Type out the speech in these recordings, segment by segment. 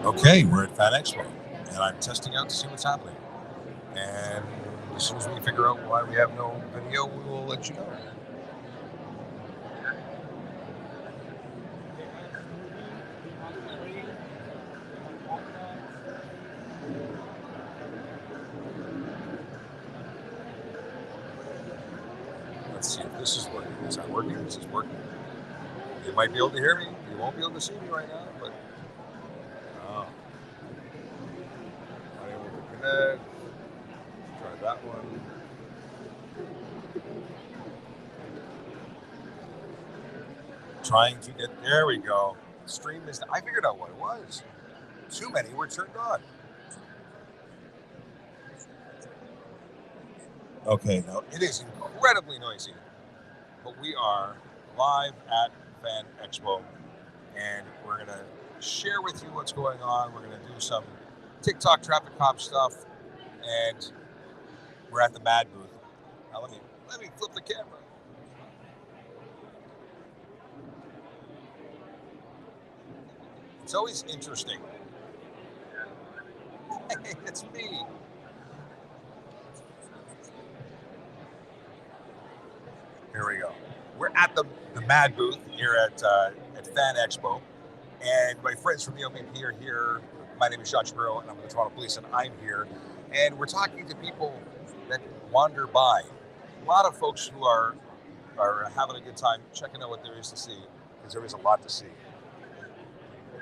Okay, we're at Fan Expo, and I'm testing out to see what's happening. And as soon as we figure out why we have no video, we will let you know. Let's see if this is working. Is that working? This is working. You might be able to hear me. You won't be able to see me right now, but I'm able to connect. Try that one. Trying to get, there we go. Stream is, I figured out what it was. Too many were turned on. Okay, now it is incredibly noisy, but we are live at Fan Expo, and we're going to share with you what's going on. We're going to do some TikTok traffic cop stuff, and we're at the Mad booth. Now let me flip the camera. It's always interesting. It's me. Here we go. We're at the Mad booth here at Fan Expo, and my friends from the OPP are here. My name is Sean Shapiro, and I'm with the Toronto Police, and I'm here. And we're talking to people that wander by. A lot of folks who are having a good time checking out what there is to see, because there is a lot to see.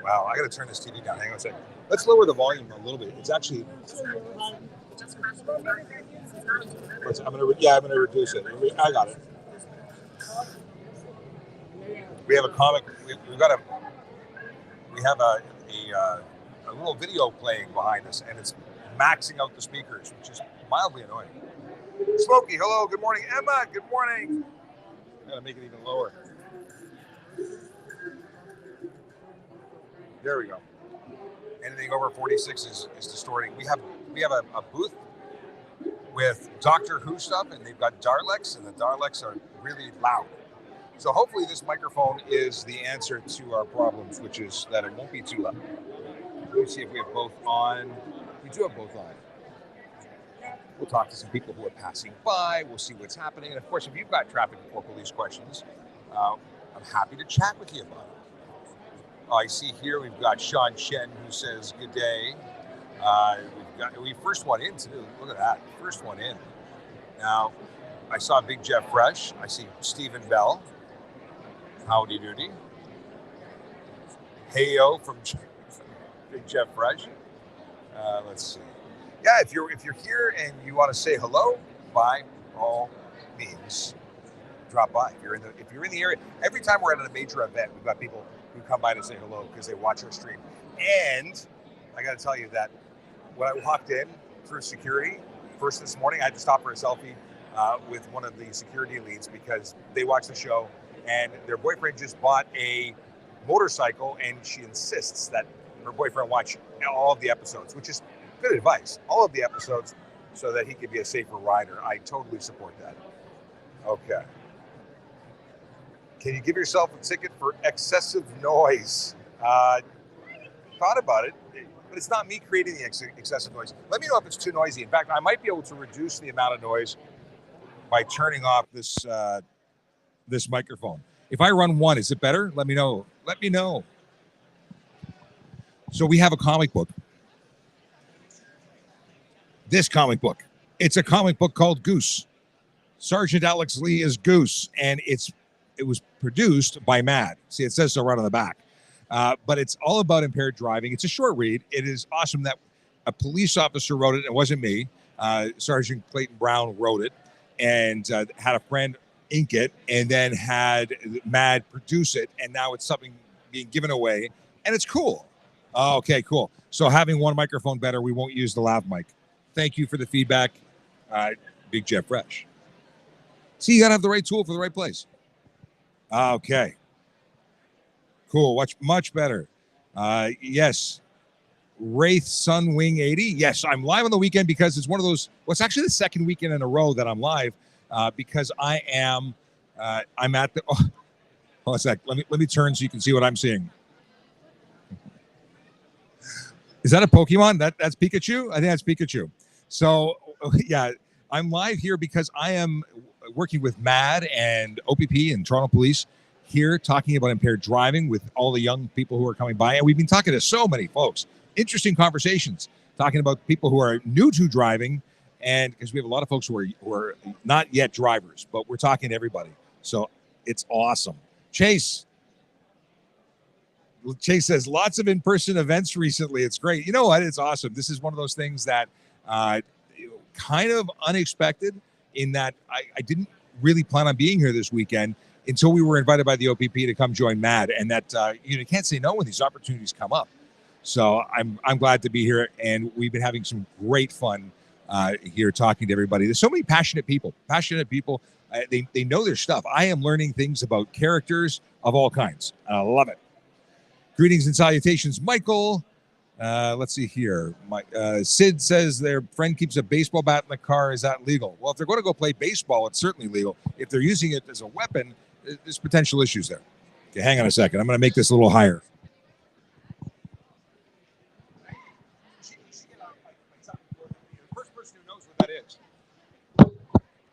Wow, I got to turn this TV down. Hang on a second. Let's lower the volume a little bit. It's actually. I'm gonna reduce it. I got it. We have a comic. We have a little video playing behind us, and it's maxing out the speakers, which is mildly annoying. Smokey, hello, good morning. Emma, good morning. I'm gonna make it even lower. There we go. Anything over 46 is distorting. We have a booth with Doctor Who stuff, and they've got Daleks, and the Daleks are really loud. So hopefully this microphone is the answer to our problems, which is that it won't be too loud. Let me see if we have both on. We do have both on. We'll talk to some people who are passing by. We'll see what's happening. And of course, if you've got traffic or police questions, I'm happy to chat with you about it. I see here we've got Sean Shen who says good day. We first one in too. Look at that, first one in. Now, I saw Big Jeff Fresh. I see Stephen Bell. Howdy doody. Heyo from Big Jeff Fresh. Let's see. Yeah, if you're here and you want to say hello, by all means, drop by. If you're in the area, every time we're at a major event, we've got people who come by to say hello because they watch our stream. And I got to tell you that when I walked in through security first this morning, I had to stop for a selfie with one of the security leads because they watch the show and their boyfriend just bought a motorcycle and she insists that her boyfriend watch all of the episodes, which is good advice. All of the episodes so that he could be a safer rider. I totally support that. Okay. Can you give yourself a ticket for excessive noise? Thought about it, but it's not me creating the excessive noise. Let me know if it's too noisy. In fact, I might be able to reduce the amount of noise by turning off this this microphone. If I run one, is it better? Let me know. Let me know. So we have a comic book. This comic book. It's a comic book called Goose. Sergeant Alex Lee is Goose, and it was produced by Mad. See, it says so right on the back. But it's all about impaired driving. It's a short read. It is awesome that a police officer wrote it. It wasn't me. Sergeant Clayton Brown wrote it and had a friend ink it and then had Mad produce it. And now it's something being given away. And it's cool. Oh, okay, cool. So having one microphone better, we won't use the lav mic. Thank you for the feedback, Big Jeff Fresh. See, you got to have the right tool for the right place. Okay. Cool. Much better. Yes. Wraith Sunwing 80. Yes, I'm live on the weekend because it's one of those. Well, it's actually the second weekend in a row that I'm live because I am. I'm at the. Hold a sec. Let me turn so you can see what I'm seeing. Is that a Pokemon? That's Pikachu? I think that's Pikachu. So yeah, I'm live here because I am working with MAD and OPP and Toronto Police here talking about impaired driving with all the young people who are coming by. And we've been talking to so many folks. Interesting conversations, talking about people who are new to driving, and because we have a lot of folks who are not yet drivers, but we're talking to everybody. So it's awesome. Chase says lots of in-person events recently. It's great. You know what? It's awesome. This is one of those things that kind of unexpected in that I didn't really plan on being here this weekend until we were invited by the OPP to come join MAD, and that you can't say no when these opportunities come up. So I'm glad to be here, and we've been having some great fun here talking to everybody. There's so many passionate people. They know their stuff. I am learning things about characters of all kinds. I love it. Greetings and salutations, Michael. Let's see here. Sid says their friend keeps a baseball bat in the car. Is that legal? Well, if they're going to go play baseball, it's certainly legal. If they're using it as a weapon, there's potential issues there. Okay, hang on a second. I'm going to make this a little higher.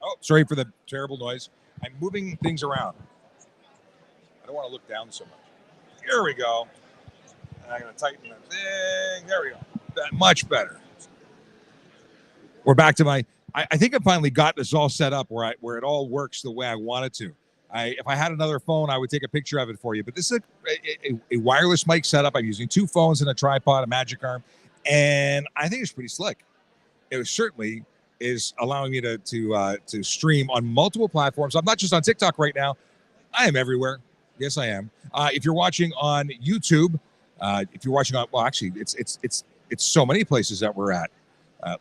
Oh, sorry for the terrible noise. I'm moving things around. I don't want to look down so much. Here we go. And I'm going to tighten that thing. There we go. That much better. We're back to my. I think I finally got this all set up where it all works the way I want it to. If I had another phone, I would take a picture of it for you. But this is a wireless mic setup. I'm using two phones and a tripod, a magic arm, and I think it's pretty slick. It certainly is allowing me to stream on multiple platforms. I'm not just on TikTok right now. I am everywhere. Yes, I am. If you're watching on YouTube, if you're watching on, well, actually, it's so many places that we're at.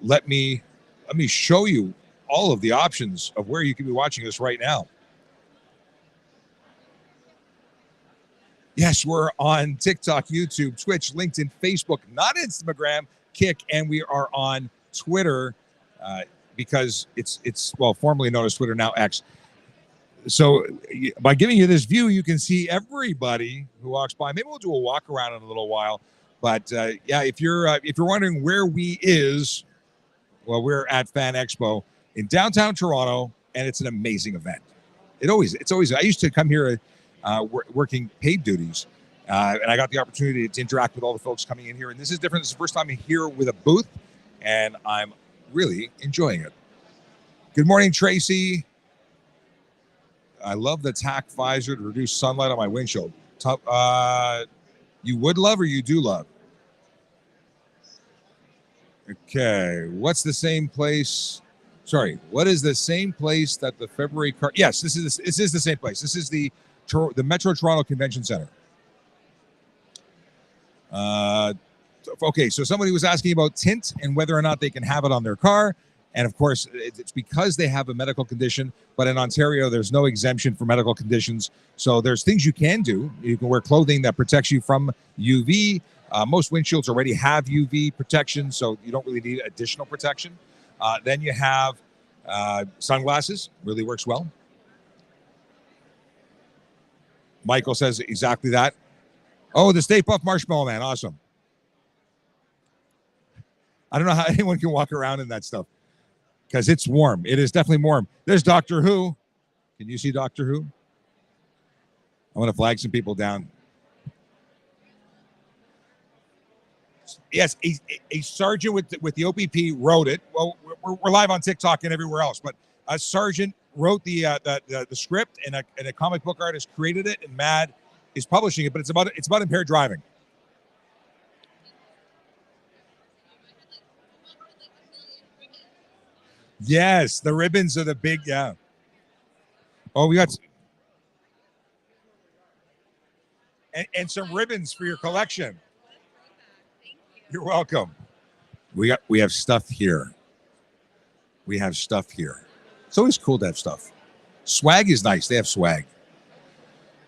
Let me show you all of the options of where you can be watching us right now. Yes, we're on TikTok, YouTube, Twitch, LinkedIn, Facebook, not Instagram, Kick, and we are on Twitter. Because it's formerly known as Twitter, now X. So by giving you this view, you can see everybody who walks by. Maybe we'll do a walk around in a little while. But yeah, if you're wondering where we is, well, we're at Fan Expo in downtown Toronto, and it's an amazing event. It's always. I used to come here working paid duties, and I got the opportunity to interact with all the folks coming in here. And this is different. This is the first time I'm here with a booth, and I'm really enjoying it. Good morning, Tracy. I love the TAC visor to reduce sunlight on my windshield. You would love or you do love? Okay. What's the same place? Sorry. What is the same place that the February car? Yes, this is the same place. This is the Metro Toronto Convention Center. Okay, so somebody was asking about tint and whether or not they can have it on their car. And of course, it's because they have a medical condition. But in Ontario, there's no exemption for medical conditions. So there's things you can do. You can wear clothing that protects you from UV. Most windshields already have UV protection, so you don't really need additional protection. Then you have sunglasses. Really works well. Michael says exactly that. Oh, the Stay Puft Marshmallow Man. Awesome. I don't know how anyone can walk around in that stuff because it's warm. It is definitely warm. There's Doctor Who. Can you see Doctor Who? I'm going to flag some people down. Yes, a sergeant with the OPP wrote it. Well, we're live on TikTok and everywhere else, but a sergeant wrote the script, and a comic book artist created it, and MAD is publishing it. But it's about impaired driving. Yes, the ribbons are the big, yeah. Oh, we got and some ribbons for your collection. You're welcome. We have stuff here. We have stuff here. It's always cool to have stuff. Swag is nice. They have swag.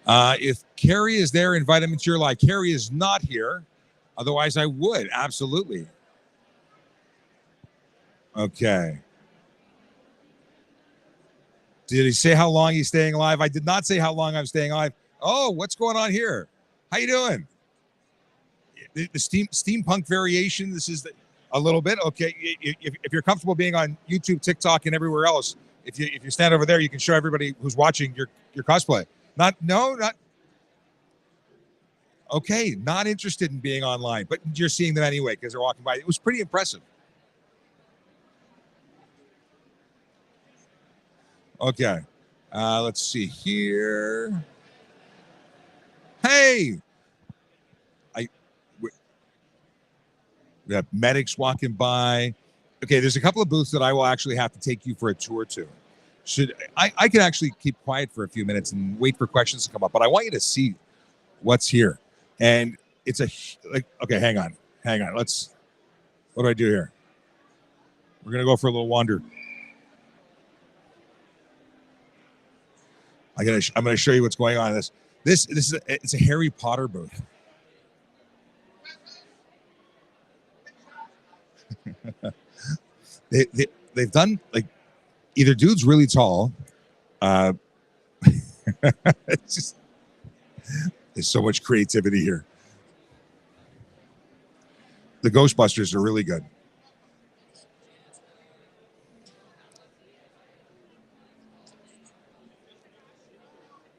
If Carrie is there, invite him into your live. Carrie is not here. Otherwise, I would. Absolutely. Okay. Did he say how long he's staying alive? I did not say how long I'm staying alive. Oh, what's going on here? How you doing? The steampunk variation. This is a little bit. Okay. If you're comfortable being on YouTube, TikTok, and everywhere else, if you stand over there, you can show everybody who's watching your cosplay. Not. Okay, not interested in being online, but you're seeing them anyway because they're walking by. It was pretty impressive. Okay, let's see here. Hey, we have medics walking by. Okay, there's a couple of booths that I will actually have to take you for a tour to. I can actually keep quiet for a few minutes and wait for questions to come up, but I want you to see what's here. And it's okay, hang on. What do I do here? We're going to go for a little wander. I'm going to show you what's going on in this. It's a Harry Potter booth. They've done like either dude's really tall. It's just there's so much creativity here. The Ghostbusters are really good.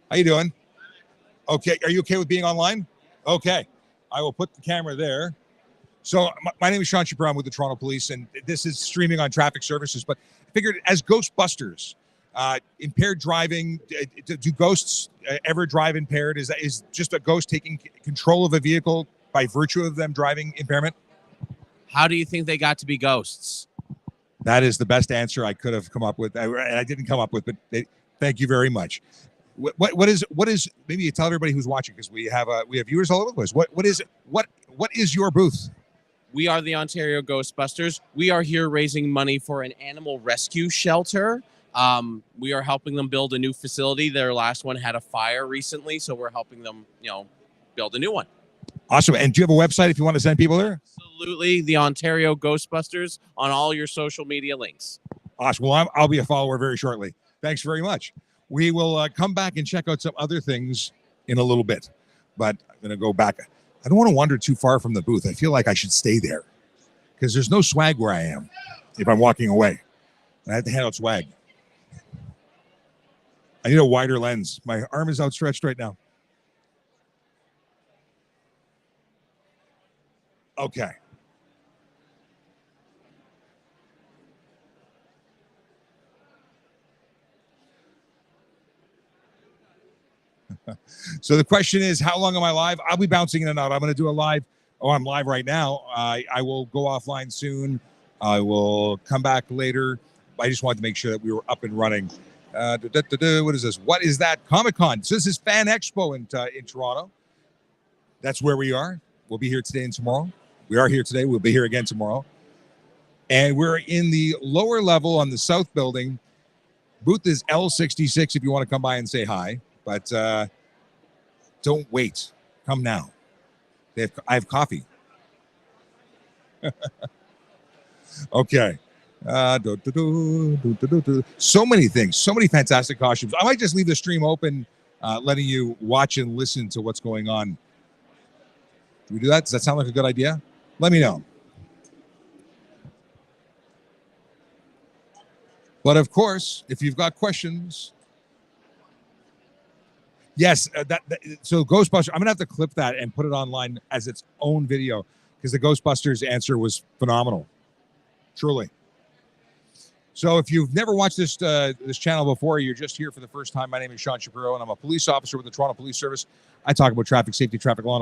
How you doing? Okay, are you okay with being online? Okay, I will put the camera there. So my name is Sean Shapiro. I'm with the Toronto Police, and this is streaming on traffic services. But I figured as Ghostbusters, impaired driving, do ghosts ever drive impaired? Is just a ghost taking control of a vehicle by virtue of them driving impairment? How do you think they got to be ghosts? That is the best answer I could have come up with. And I didn't come up with, but thank you very much. What is maybe you tell everybody who's watching, because we have viewers all over the place. What is your booth? We are the Ontario Ghostbusters. We are here raising money for an animal rescue shelter. We are helping them build a new facility. Their last one had a fire recently, so we're helping them, build a new one. Awesome. And do you have a website if you want to send people there? Absolutely. The Ontario Ghostbusters on all your social media links. Awesome. Well, I'll be a follower very shortly. Thanks very much. We will come back and check out some other things in a little bit, but I'm going to go back. I don't want to wander too far from the booth. I feel like I should stay there because there's no swag where I am if I'm walking away. I have to hand out swag. I need a wider lens. My arm is outstretched right now. Okay. So the question is, how long am I live? I'll be bouncing in and out. I'm going to do a live. Oh, I'm live right now. I will go offline soon. I will come back later. I just wanted to make sure that we were up and running. What is this? What is that? Comic-Con. So this is Fan Expo in Toronto. That's where we are. We'll be here today and tomorrow. We are here today. We'll be here again tomorrow. And we're in the lower level on the south building. Booth is L66 if you want to come by and say hi. But don't wait. Come now. I have coffee. Okay. So many things. So many fantastic costumes. I might just leave the stream open, letting you watch and listen to what's going on. Do we do that? Does that sound like a good idea? Let me know. But of course, if you've got questions... Yes, so Ghostbusters, I'm going to have to clip that and put it online as its own video because the Ghostbusters answer was phenomenal. Truly. So if you've never watched this channel before, you're just here for the first time, my name is Sean Shapiro, and I'm a police officer with the Toronto Police Service. I talk about traffic safety, traffic law,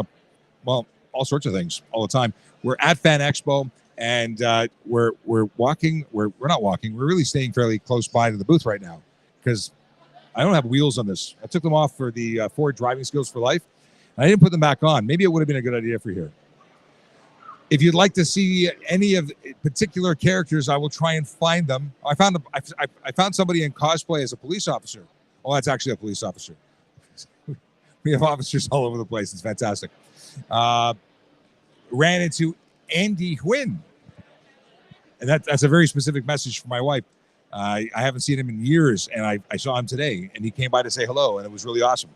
well, all sorts of things all the time. We're at Fan Expo, and we're walking. We're not walking. We're really staying fairly close by to the booth right now because I don't have wheels on this. I took them off for the Ford Driving Skills for Life. And I didn't put them back on. Maybe it would have been a good idea for here. If you'd like to see any of particular characters, I will try and find them. I found somebody in cosplay as a police officer. Oh, that's actually a police officer. We have officers all over the place. It's fantastic. ran into Andy Huynh. And that's a very specific message for my wife. I haven't seen him in years, and I saw him today, and he came by to say hello, and it was really awesome.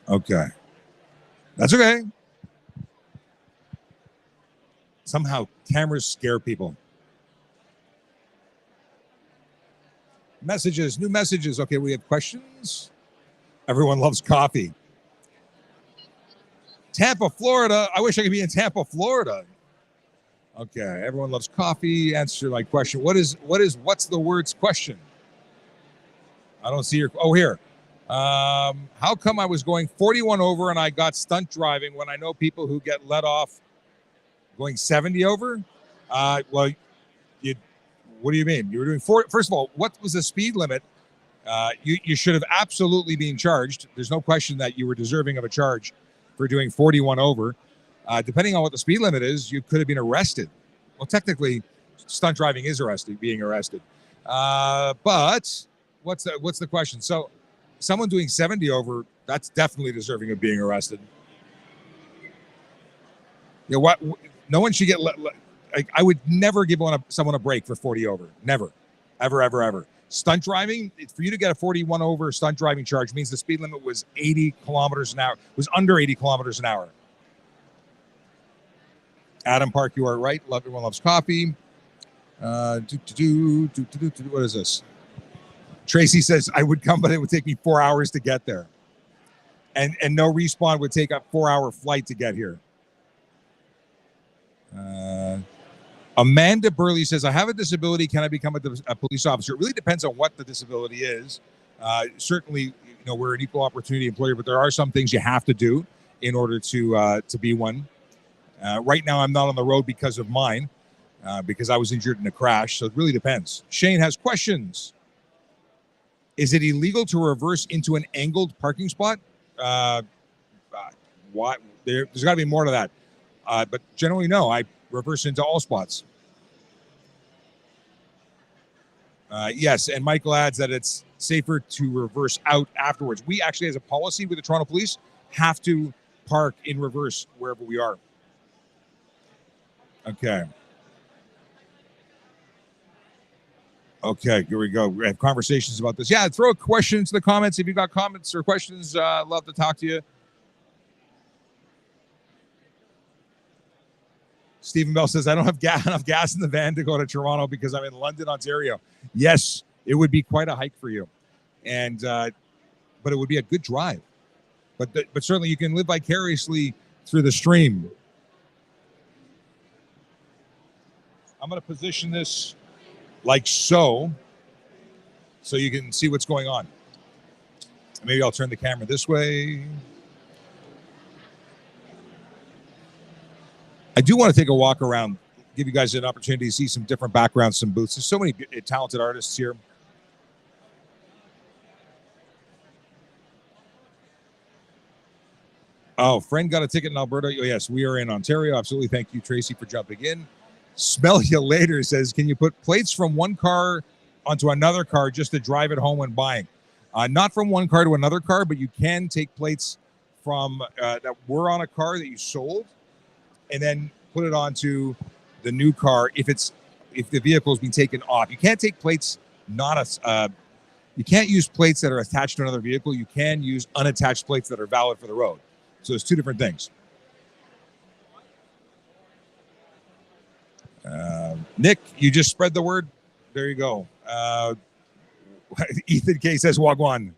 Okay. That's okay. Somehow cameras scare people. Messages, new messages. Okay, we have questions. Everyone loves coffee. Tampa, Florida. I wish I could be in Tampa, Florida. Okay, everyone loves coffee. Answer my question. What's the words question? I don't see your. Oh, here. How come I was going 41 over and I got stunt driving when I know people who get let off going 70 over? Well, what do you mean? You were doing first of all, what was the speed limit? You should have absolutely been charged. There's no question that you were deserving of a charge for doing 41 over. Depending on what the speed limit is, you could have been arrested. Well, technically, stunt driving is being arrested. But what's the question? So, someone doing 70 over, that's definitely deserving of being arrested. You know what? No one should get I would never give someone a break for 40 over. Never, ever. Stunt driving, for you to get a 41 over stunt driving charge means the speed limit was 80 kilometers an hour. Was under 80 kilometers an hour. Adam Park, you are right. Everyone loves coffee. What is this? Tracy says, I would come, but it would take me 4 hours to get there. And no respawn would take a 4-hour flight to get here. Amanda Burley says, I have a disability. Can I become a police officer? It really depends on what the disability is. Certainly, we're an equal opportunity employer, but there are some things you have to do in order to be one. Right now, I'm not on the road because of mine, because I was injured in a crash. So it really depends. Shane has questions. Is it illegal to reverse into an angled parking spot? What? There's got to be more to that. But generally, no. I reverse into all spots. Yes, and Michael adds that it's safer to reverse out afterwards. We actually, as a policy with the Toronto Police, have to park in reverse wherever we are. Okay. Okay, here we go. We have conversations about this. Yeah, throw a question into the comments. If you've got comments or questions, love to talk to you. Stephen Bell says, I don't have enough gas in the van to go to Toronto because I'm in London, Ontario. Yes, it would be quite a hike for you. And but it would be a good drive. But certainly you can live vicariously through the stream. I'm going to position this like so you can see what's going on. Maybe I'll turn the camera this way. I do want to take a walk around, give you guys an opportunity to see some different backgrounds, some booths. There's so many talented artists here. Oh, friend got a ticket in Alberta. Oh, yes, we are in Ontario. Absolutely. Thank you, Tracy, for jumping in. Smell You Later says, can you put plates from one car onto another car just to drive it home when buying? Not from one car to another car, but you can take plates from that were on a car that you sold and then put it onto the new car if the vehicle has been taken off. You can't take plates you can't use plates that are attached to another vehicle. You can use unattached plates that are valid for the road. So there's two different things. Nick, you just spread the word. There you go. Ethan K says Wagwan.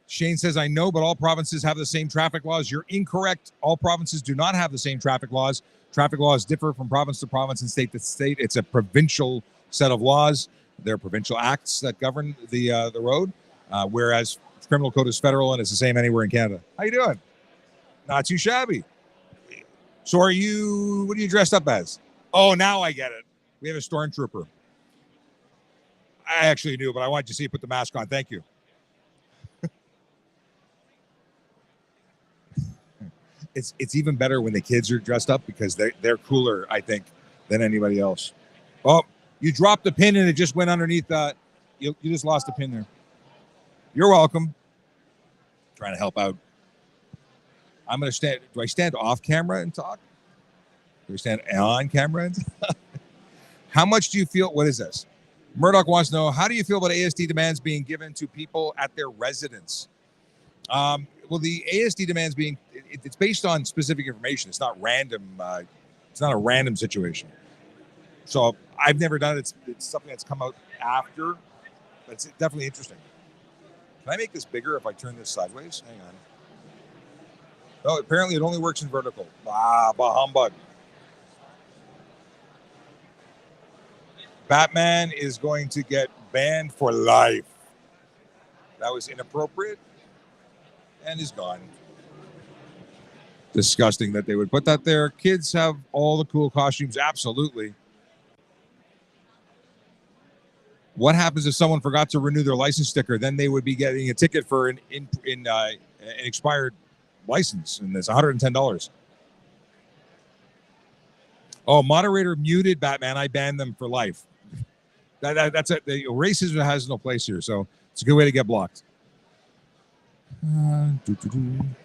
Shane says, I know, but all provinces have the same traffic laws. You're incorrect. All provinces do not have the same traffic laws. Traffic laws differ from province to province and state to state. It's a provincial set of laws. They're provincial acts that govern the road, whereas criminal code is federal and it's the same anywhere in Canada. How you doing? Not too shabby. So what are you dressed up as? Oh, now I get it. We have a stormtrooper. I actually do, but I wanted you to see you put the mask on. Thank you. It's even better when the kids are dressed up because they're cooler, I think, than anybody else. Oh, you dropped the pin and it just went underneath. You just lost the pin there. You're welcome. trying to help out. I'm going to stand. Do I stand off camera and talk? Do I stand on camera and talk? How much do you feel? What is this? Murdoch wants to know, how do you feel about ASD demands being given to people at their residence? Well, the ASD demands being, it's based on specific information. It's not random. It's not a random situation. So I've never done it. It's something that's come out after. But it's definitely interesting. Can I make this bigger if I turn this sideways? Hang on. No, apparently it only works in vertical. Bah humbug. Batman is going to get banned for life. That was inappropriate and is gone. Disgusting that they would put that there. Kids have all the cool costumes. Absolutely. What happens if someone forgot to renew their license sticker? Then they would be getting a ticket for an expired license, and it's $110. Oh, moderator muted Batman. I banned them for life. That's it. Racism has no place here, so it's a good way to get blocked.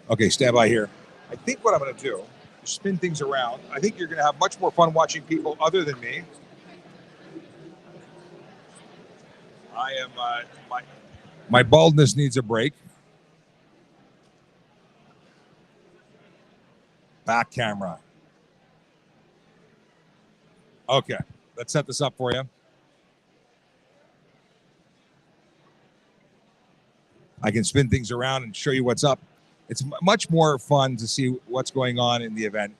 Okay, stand by here. I think what I'm going to do is spin things around. I think you're going to have much more fun watching people other than me. I am my baldness needs a break. Back camera. Okay, let's set this up for you. I can spin things around and show you what's up. It's much more fun to see what's going on in the event.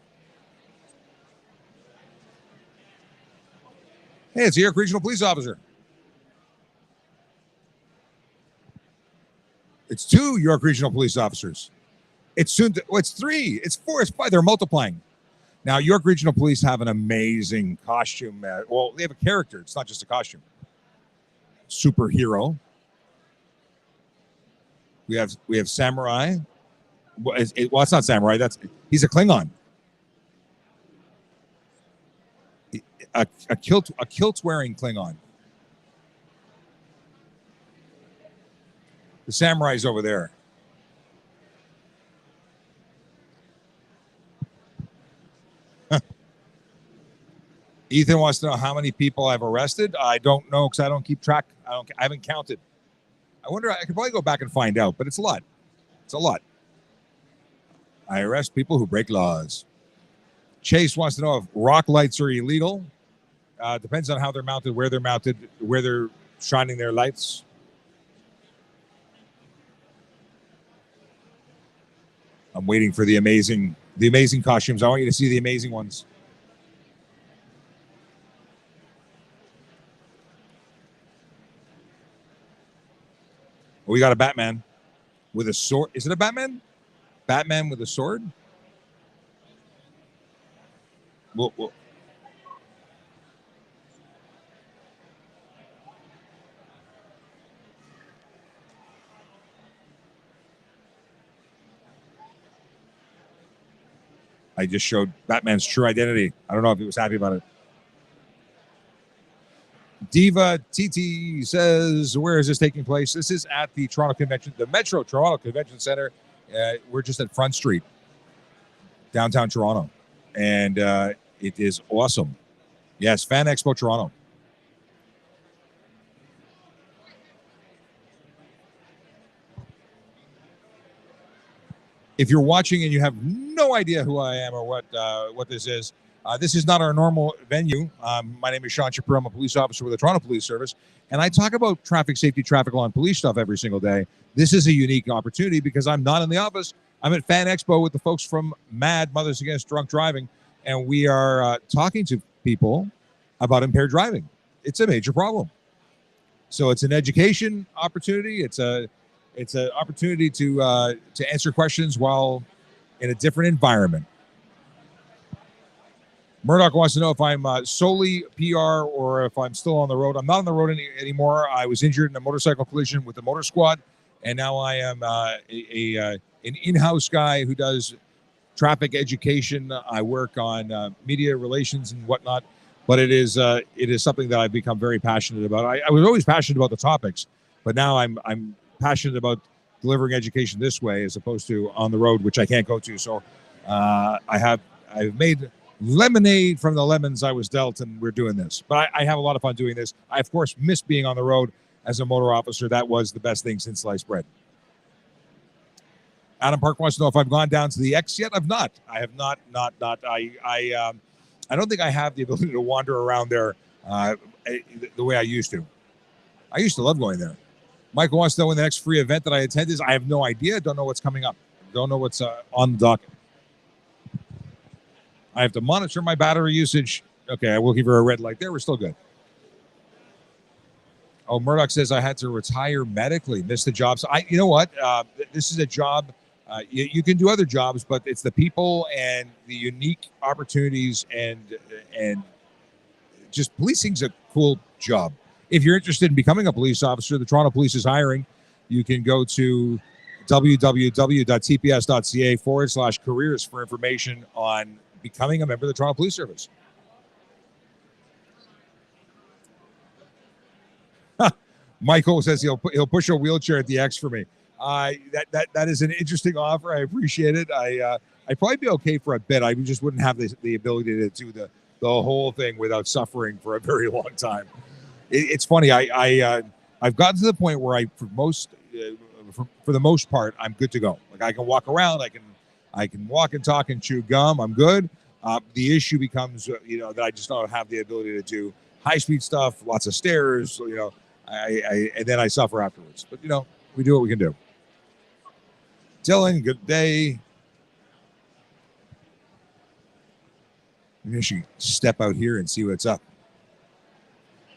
Hey, it's the York Regional Police Officer. It's 2 York Regional Police Officers. It's soon. It's 3. It's 4. It's 5. They're multiplying. Now, York Regional Police have an amazing costume. Well, they have a character. It's not just a costume. Superhero. We have Samurai. Well, it's not Samurai. He's a Klingon. A kilt wearing Klingon. The Samurai's over there. Ethan wants to know how many people I've arrested. I don't know because I don't keep track. I haven't counted. I wonder. I could probably go back and find out, but it's a lot. It's a lot. I arrest people who break laws. Chase wants to know if rock lights are illegal. Depends on how they're mounted, where they're shining their lights. I'm waiting for the amazing costumes. I want you to see the amazing ones. We got a Batman with a sword. Is it a Batman? Batman with a sword? Well, I just showed Batman's true identity. I don't know if he was happy about it. Diva TT says, where is this taking place? This is at the Toronto Convention, the Metro Toronto Convention Center. We're just at Front Street, downtown Toronto. And it is awesome. Yes, Fan Expo Toronto. If you're watching and you have no idea who I am or what this is not our normal venue. My name is Sean Shapiro. I'm a police officer with the Toronto Police Service, and I talk about traffic safety, traffic law, and police stuff every single day. This is a unique opportunity because I'm not in the office. I'm at Fan Expo with the folks from MAD, Mothers Against Drunk Driving, and we are talking to people about impaired driving. It's a major problem. So it's an education opportunity. It's an opportunity to answer questions while in a different environment. Murdoch wants to know if I'm solely PR or if I'm still on the road. I'm not on the road anymore. I was injured in a motorcycle collision with the motor squad, and now I am an in-house guy who does traffic education. I work on media relations and whatnot, but it is something that I've become very passionate about. I was always passionate about the topics, but now I'm passionate about delivering education this way as opposed to on the road, which I can't go to. So I've made lemonade from the lemons I was dealt, and we're doing this. But I have a lot of fun doing this. I, of course, miss being on the road as a motor officer. That was the best thing since sliced bread. Adam Park wants to know if I've gone down to the X yet. I've not. I have not. I don't think I have the ability to wander around there the way I used to. I used to love going there. Michael wants to know when the next free event that I attend is. I have no idea. Don't know what's coming up. Don't know what's on the docket. I have to monitor my battery usage. Okay, I will give her a red light there. We're still good. Oh, Murdoch says I had to retire medically, miss the jobs. You know what? This is a job. You can do other jobs, but it's the people and the unique opportunities and just policing's a cool job. If you're interested in becoming a police officer, the Toronto Police is hiring. You can go to www.tps.ca/careers for information on becoming a member of the Toronto Police Service. Michael says he'll push a wheelchair at the X for me. That is an interesting offer. I appreciate it. I'd probably be okay for a bit. I just wouldn't have the ability to do the whole thing without suffering for a very long time. It's funny. I've gotten to the point where for the most part, I'm good to go. Like I can walk around. I can walk and talk and chew gum. I'm good. The issue becomes, that I just don't have the ability to do high-speed stuff, lots of stairs. And then I suffer afterwards. But we do what we can do. Dylan, good day. Maybe I should step out here and see what's up.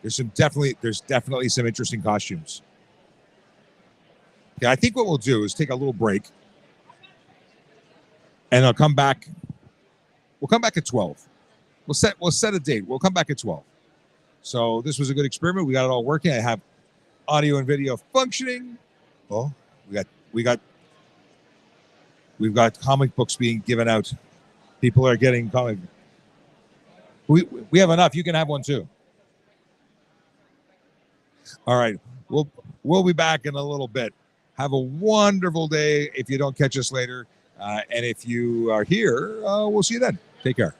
There's definitely some interesting costumes. Okay, I think what we'll do is take a little break, and I'll come back. We'll come back at 12. We'll set a date. We'll come back at 12. So this was a good experiment. We got it all working. I have audio and video functioning. Oh, we've got comic books being given out. People are getting comic. We have enough. You can have one too. All right. We'll be back in a little bit. Have a wonderful day if you don't catch us later. And if you are here, we'll see you then. Take care.